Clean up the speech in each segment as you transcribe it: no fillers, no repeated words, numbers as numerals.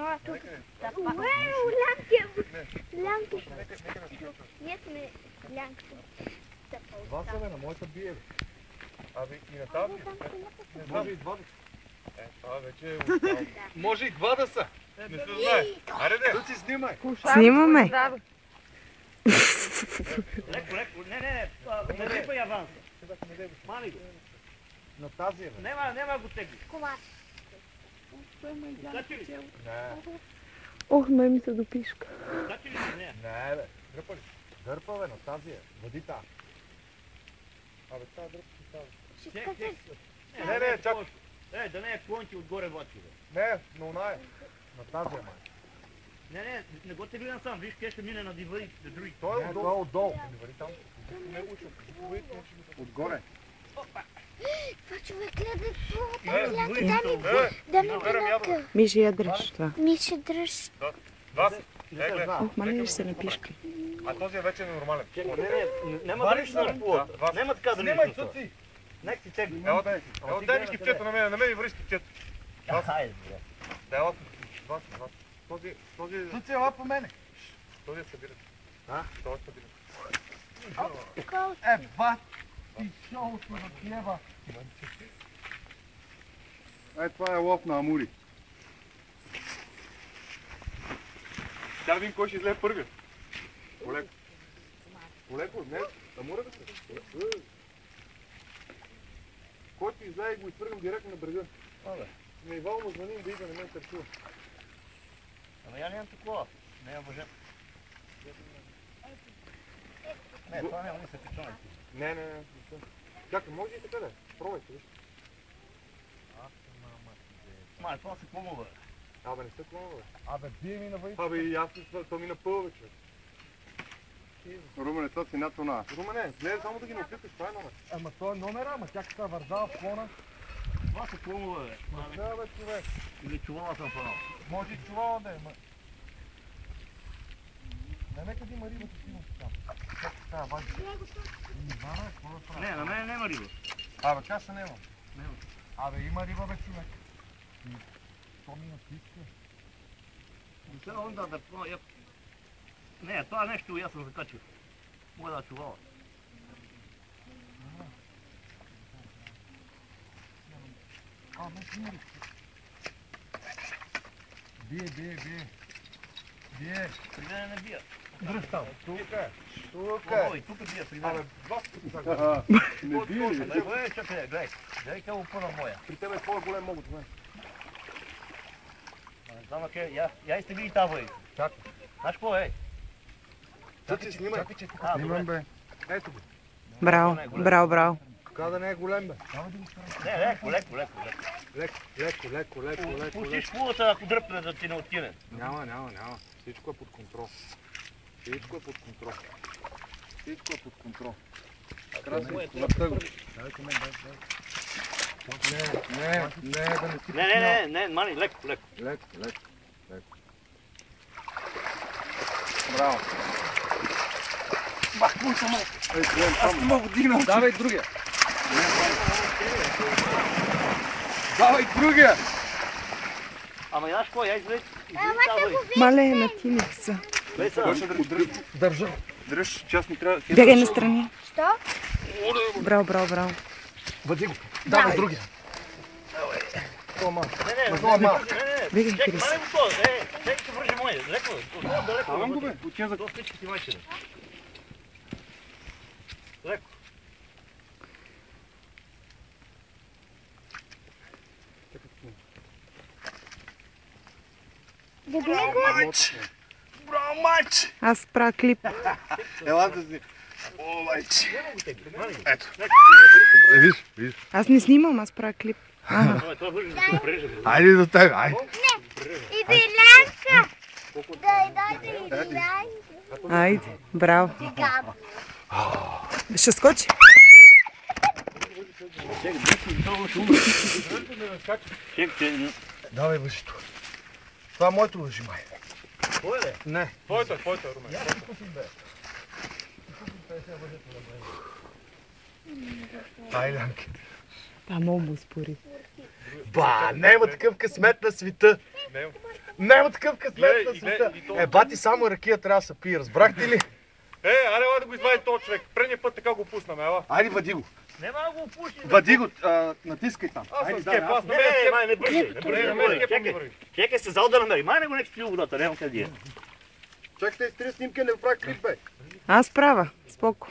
мора тук да пак. Лянки. Ние сме лянката. Два са бе, на моята бие. Абе и на тази. Може и два да са. Това вече е устал. Може и два да са. Не се знае. Аре де, тут си снимай. Снимаме. Леко, не репай аванса. Мани го. На тази е бе. Нема го тегли. Комар. Качи ли? Не. Ох, ме ми се допишка. Качи ли? Не. Не бе. Дърпа ли? Дърпа бе, на тази е. Въди та. Абе, тази дърпа си става. Ще скачаш. Не, чакай. Да не е клонки отгоре вачи бе. Не, на она е. На тази е май. Не го тегли насам. Виж къде ще мине на дивари, на други. Той е отдолу. Не вари там. Отгоре. Това човек гледа това Е, лянка. виж, Да ми бинака. Миши, я дръж това. Ми ще дръж. Два си. Ох, мале ли ще се напишка. А този е вече нормален. Няма да нищо на полата. Няма така да Снимай нищо. цуци. Нека ти тегли. Ево дай ми кипчето на мен и върши кипчето. Хайде, бе. Ево, два си. Този... Цуци, ела по мене. Този е събират. Този е събират. Ба, ти шоуто на пиева. Това е лов на амури. Да видим кой ще излезе първи. Олеко, не, амура да се. Който излезе го изпръгам директно на брега. На Ивал му звъним да идва, не ме търсува. Ама я нямам такова. Не я въжем. Не, това няма се печонай. Не. Чакай, може и така да е. Пробайте, виж. Май, това се помога. Абе, не се клонва. Абе, бие ми навън. Абе, и аз то ми напълва, човек. Румене, това си над тона. Румене, гледай само да ги напипиш, това е номер. Ама това е номера, ама тя като вързава в клона. Това се помога, бе. Да, бе, човек. Или чувала съм панал. Може и чувала да е, ма. Нека да има риба, че си имам там. Как става, вади? Не, на мен няма риба. Абе, каша няма. Абе, има риба, бе, човек. То ми написка. Сега онда да... Не, това нещо аз съм закачил. Мога да чувала. Бие. При мен не бия. Дръж там. Тук е. Ой, тук бия при мен. Абе, два пъти. Не бие ли? Чакай, гледай. Гледай къде опъна моя. При тебе по-голем могат от мен. Знам къде, я изтегли тази бе. Чакай. Знаеш какво е? Чакай, снимай. Снимам, бе. Ето го. Браво. Така да не е голем, бе. Не, леко. Пустиш кулата, ако дръпне да ти не откине. Няма. Всичко е под контрол. Красиво. Не, мани, леко. Леко. Браво. Бах, пуйта ме. Аз не мога дигна. Давай другия. Ама знаеш какво, я изведи тази. Мале, натинах се. Държа. Дръж, час ми трябва. Бягай настрани. Що? Браво. Въди го. Давай другия. Не. Бегай, Чекай, Крис. мали го това. Чекай, ще вържи моя. Леко. Далеко. Давам го, бе. Отчеза. То всички ти майчина. Леко. Браво, мач! Аз правя клип. Елате си. О, майче. Ето. Виж. Аз не снимам, аз правя клип. Това вържи да се преже. Айде до теб, айде. Иди лянка. Иди лянка. Айде, браво. Ще скочи. Чекай, Давай въжито. Това е моето въжи, май. кой е? Не. Твоето е, Румен. Я си купим, бе. Ай, лянките. Па много му спори. Ба, няма такъв късмет на света. Няма такъв късмет на света. Бати, само ракия трябва да се пие, разбрахте ли? Аре, да го извади този човек. Предния път така го пуснаме, ела. Айде, вади го. Нема да го опушиш. Вади го, натискай там. Аз съм Айде, скеп, аз Не, не, май, не бързи. намерих. Чекай се, зал да намери. Май не го нека стои водата, няма къде е. Чакайте, изтри снимка, не прави клип, бе. Аз права. Споко.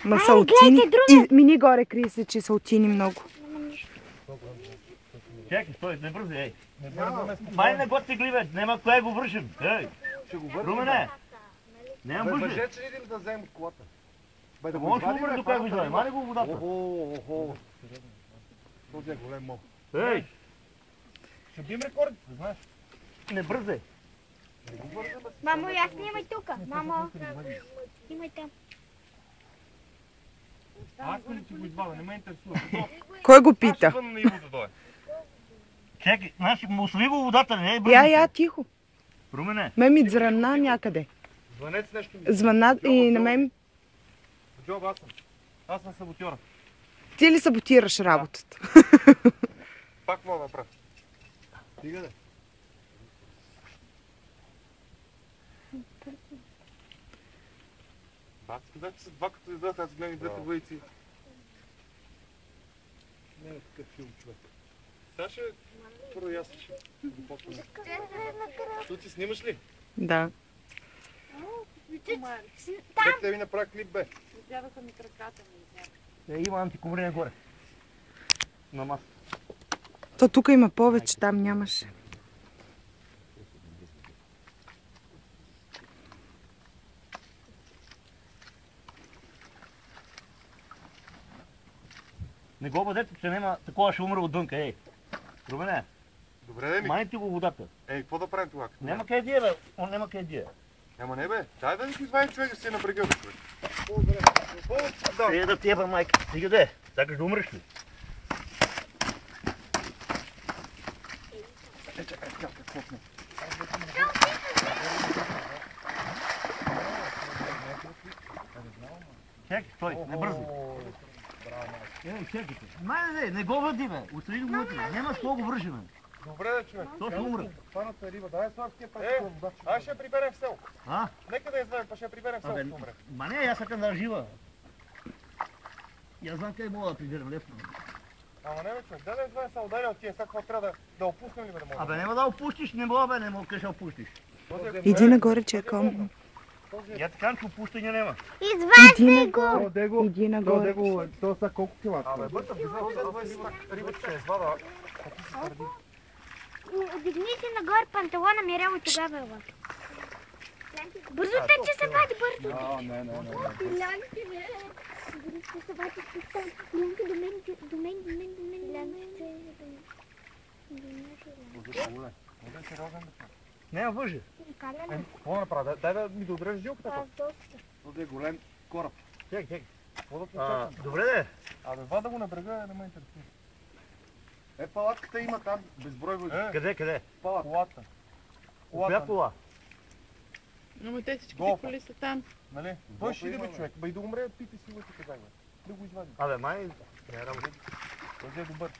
Ма салтини. И мини горе, крие се, че салтини много. Чекай, стой, не бързи, ей. Май не го тегли, бе. Нема кое го вършим. Ей, Ще го върнем. Румене. Няма бързи. Мъже, че идем да вземем от колата. Бе, да го Може да извадим, умре бе, до кое го пара извади. да Май не го водата. Охо. Този е голем мол. Ей, Ще бием рекорд, знаеш. не бързи. Мамо, я снимай тука. Мамо, снимай там. Аз ли ти го извадя, не ме интересува. Кой го пита? Вън на Ивото дойде. Чекай, значи му осви го водата, не е бързи. Я, тихо. Румене. Ме ми зръмна някъде. Звънец нещо ми. Звънна и на мен. Джоб, аз съм саботьора. Ти ли саботираш работата? Пак мога да направя. Стига, да. Бат, къде са два като идват, аз гледам и двете двоици. Не е такъв филм, човек. Сега ще... Първо и аз ще го почвам. Що ти снимаш ли? Да. Как те ви направи клип, бе? Има антикомрия горе. На маса. То тук има повече, там нямаше. Не го бъдете, че няма такова ще умре отвънка, ей. Румене, Добре, да ми. май ти го водата. Какво да правим това? Няма къде дие, бе. Он няма къде дие. Ама не, бе. Дай да ни го извади човек да си е на брега, бе, човек. Е да ти еба, майка. Стига де. Сакаш да умреш ли? Чекай, стой, не бързи. Чекайте. Не го въди, бе. Остави го вътре. Няма с кого го върши, бе. Добре, да, човек. То ще умре. Хваната е риба. Дай сладкия път. Аз ще я приберем в село. А? Нека да я извадим, па ще я приберем в село. Абе, Добре. ма не, аз сакам да е жива. Я знам къде мога да приберем лесно. Ама не, бе, човек. Дай да я извадим в село. Дай от тия, сега какво трябва да опуснем ли, бе, да мога? Абе, няма да опустиш, не мога, бе, не мога, къде ще опустиш. Иди нагоре, чекам. Я така, че опущане няма. Изваждай го. Иди нагоре. То са колко кила? Абе, бърта, рибата ще я извада. Дигни си нагоре панталона ми рело тогава е лак. Бързо тече се вади, бързо. Не. Лянки, бе. Бързо се вади, спустам. Лянки до мен. Няма въже. Какво да направя? Дай да ми да отрежеш жилката. Това е голем кораб. Чекай. Какво да почакам? Добре, де. Абе, вада го на брега, не ме интересува. Палатката има там, безброй го. Къде? Колата. Коя кола? Но те всички Голфа. коли са там. Нали? Той ще иде, бе, човек. Бе, и да умре, пити си лъки къде, бе. Да го извадим. Абе, май... Не работа. Той е добър.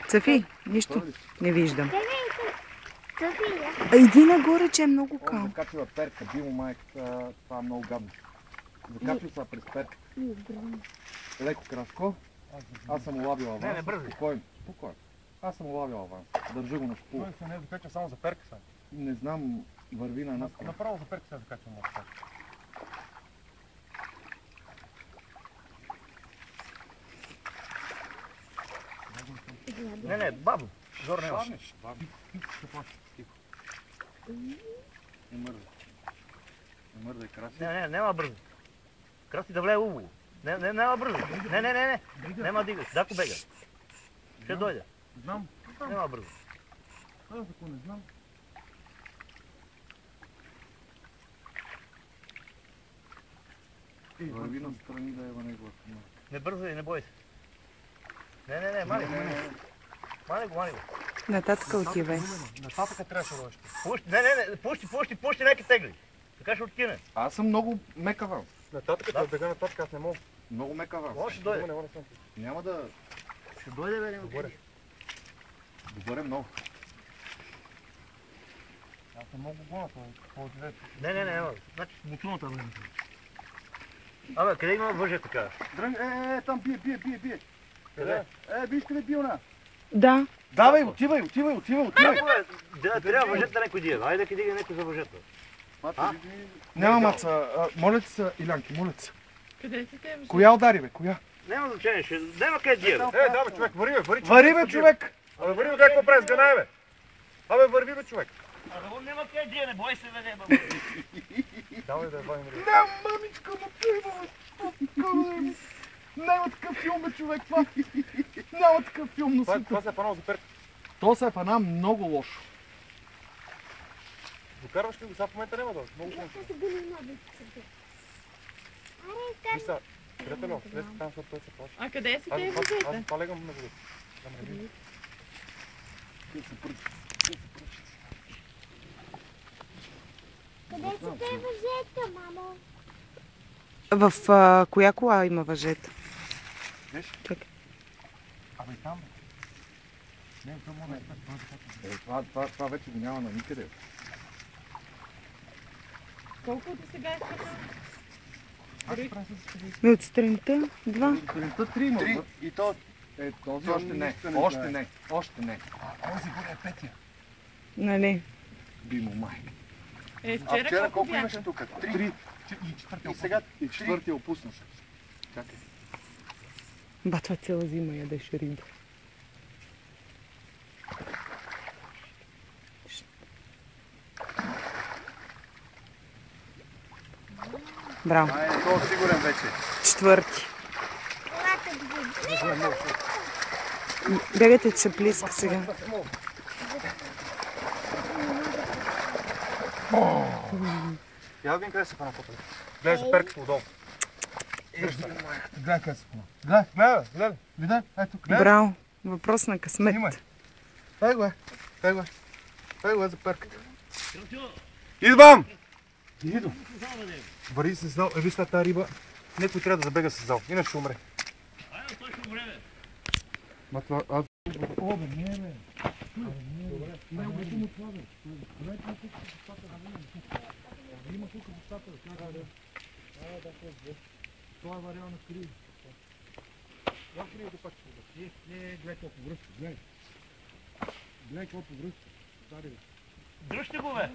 Цъфи, нищо не виждам. София. Иди нагоре, че е много Он кал. закачва перка, бил майката, това е много гадно. Закачва се през перка. Леко краско. Аз съм улавил аванс. Не бързи. Спокойно. Аз съм улавил аванс. Държа го на шпула. Той се не закача само за перка сега. Не знам, върви на една страна. Направо за перка се закача много така. Не, бабо. Зор не имаш. Швабнеш, швабнеш. Тихо. Не мърдай. Не мърдай, краси. Не, няма бързо. Краси да влее уво. Няма бързо. Не. Няма дигаш. Дако бега. Ще дойде. Знам. Няма бързо. Аз ако не знам. Върви на страни да ева неговата мама. Не бързай, не бой се. Не, мали го. Мали го. Нататък отивай. Нататък трябваше да още. Пущи, не, пущи, нека тегли. Така ще откине. Аз съм много мекавал. Нататък, да бега нататък, аз не мога. Много ме кава. Може ще дойде. Няма да... Ще дойде, бе, няма Добре. Добре много. Аз не мога го гоня, това е Не, няма. Значи мутуната не. Абе, къде има въже така? Там бие. Къде? Вижте ли билна? Да. Давай, отивай. Трябва въжета някой дие. Айде да киди някой за въжета. Няма маца. Моля ти се, Илянки, моля ти се. Къде са те? Коя удари, бе? Коя? Няма значение, ще... Няма къде дие, бе. Да, бе, човек, вари. Вари, бе, човек! Абе, вари, бе, какво прави, сгънай, бе. Абе, върви, бе, човек. Абе, он няма къде дие, не бой се, бе, не, бе. Давай да я вадим. Не, мамичка, му пима, бе. Няма такъв филм, бе, човек, това. Няма такъв филм на света. Това се е фанал за перка. То се е фана много лошо. Докарваш ли го? Сега в момента няма да. Много лошо. Виж са, приятелю, слез там, защото той се плаши. А къде са те Аз въжета? това легам на водата. Там не види. Къде са те въжета, мамо? В коя кола има въжета? Виж? Чакай. Абе, там, бе. Не, това може да е. Това вече го няма на никъде. Колко до сега е скъпно? От сутринта 2. Сутринта 3 има. И то... Този още не. Още не. Онзи го е петия. Нали? Би му май. Вчера Вчера колко колко бяха? имаше тук? 3. И сега И четвъртия опуснаш. Чакай. Ба, това цяла зима ядеш риба. Браво. То сигурен вече. Четвърти. Бегайте, че плиска сега. Я видим къде се фана фото. Гледай за перката отдолу. Гледай къде се фана. Гледай. Видай, ето. Браво. Въпрос на късмет. Снимай. Тай го е за перката. Идвам! Идвам. Вари се зал. Виж тази риба. Некой трябва да забега с зал. Иначе ще умре. Айде, той ще умре, бе. Ма това... Аз... Това е вариант на крив. Я крив да пак ще гледай колко връзка, гледай. Гледай колко връзка. Дръжте го, бе.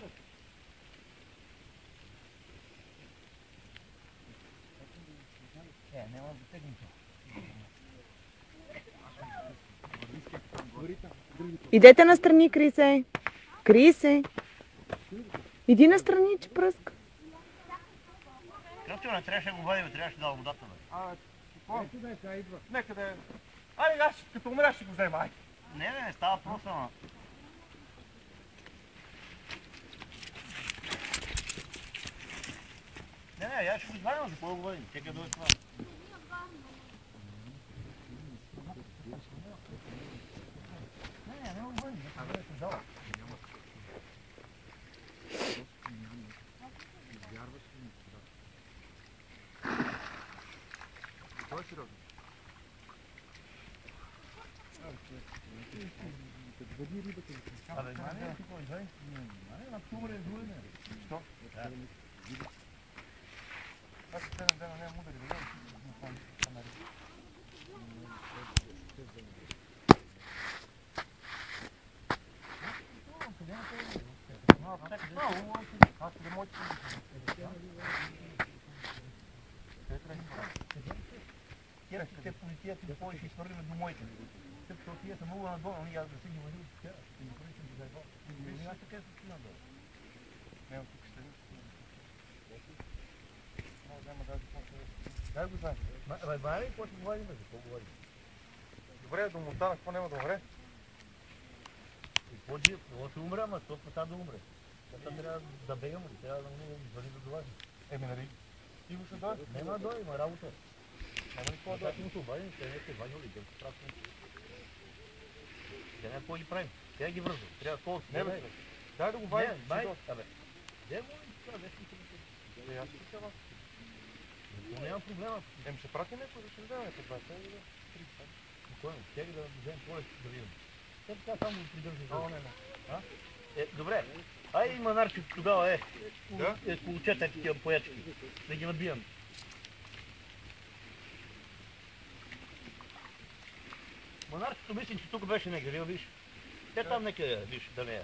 Няма да тегнем това. Идете настрани, Крисе. Крисе. Иди настрани, че пръска. Кръвчо, не трябваше да го вадим, трябваше да дава водата, бе. Нека да е... Айде, аз като умря ще го взема, айде. Не, става просто, ама. Не, я ще го извадим, за какво да го вадим? Чекай да дойде това. Не го вадим, да се зала. Това е сериозно. Абе, не, какво извади? Не, на това е друго, не. Що? Аз ще да няма мудари, да гледам. Аз да моите... Те полетят и повече изхвърлим до моите. Защото тия са много надолу, ами аз да си ги вадил от тях, ще ги приличам да заебал. Виж, аз така са надолу. Не, тук ще ви. Може да има даже по-добре. Дай го знаеш. Бе, бай, какво ще говорим, за какво говорим? Добре, до Монтана, какво няма да умре? И какво ще умре, ама то там да умре. Сега трябва да бегам, трябва да му звъни да доважи. Еми, нали? И го ще дойде. Няма да дойде, има работа. Няма ли какво да му се обадим, ще не се ванил ли, да се правят. Ще не какво ги правим. Сега ги връзвам. Трябва колко. Не, бе. Дай да го вадим. Не, бай. Абе. Де му това, де си се. Аз ще се вас. Но няма проблема. Ще прати някой да ще вземе по 20 или Спокойно, тя да вземем повече да видим. Те така само да придържи. Добре. Ай, Манарчев тогава Да? около 4 такива поячки. Да ги набием. Манарчето мислим, че тук беше някъде, виж. Те там нека, виж, да не е.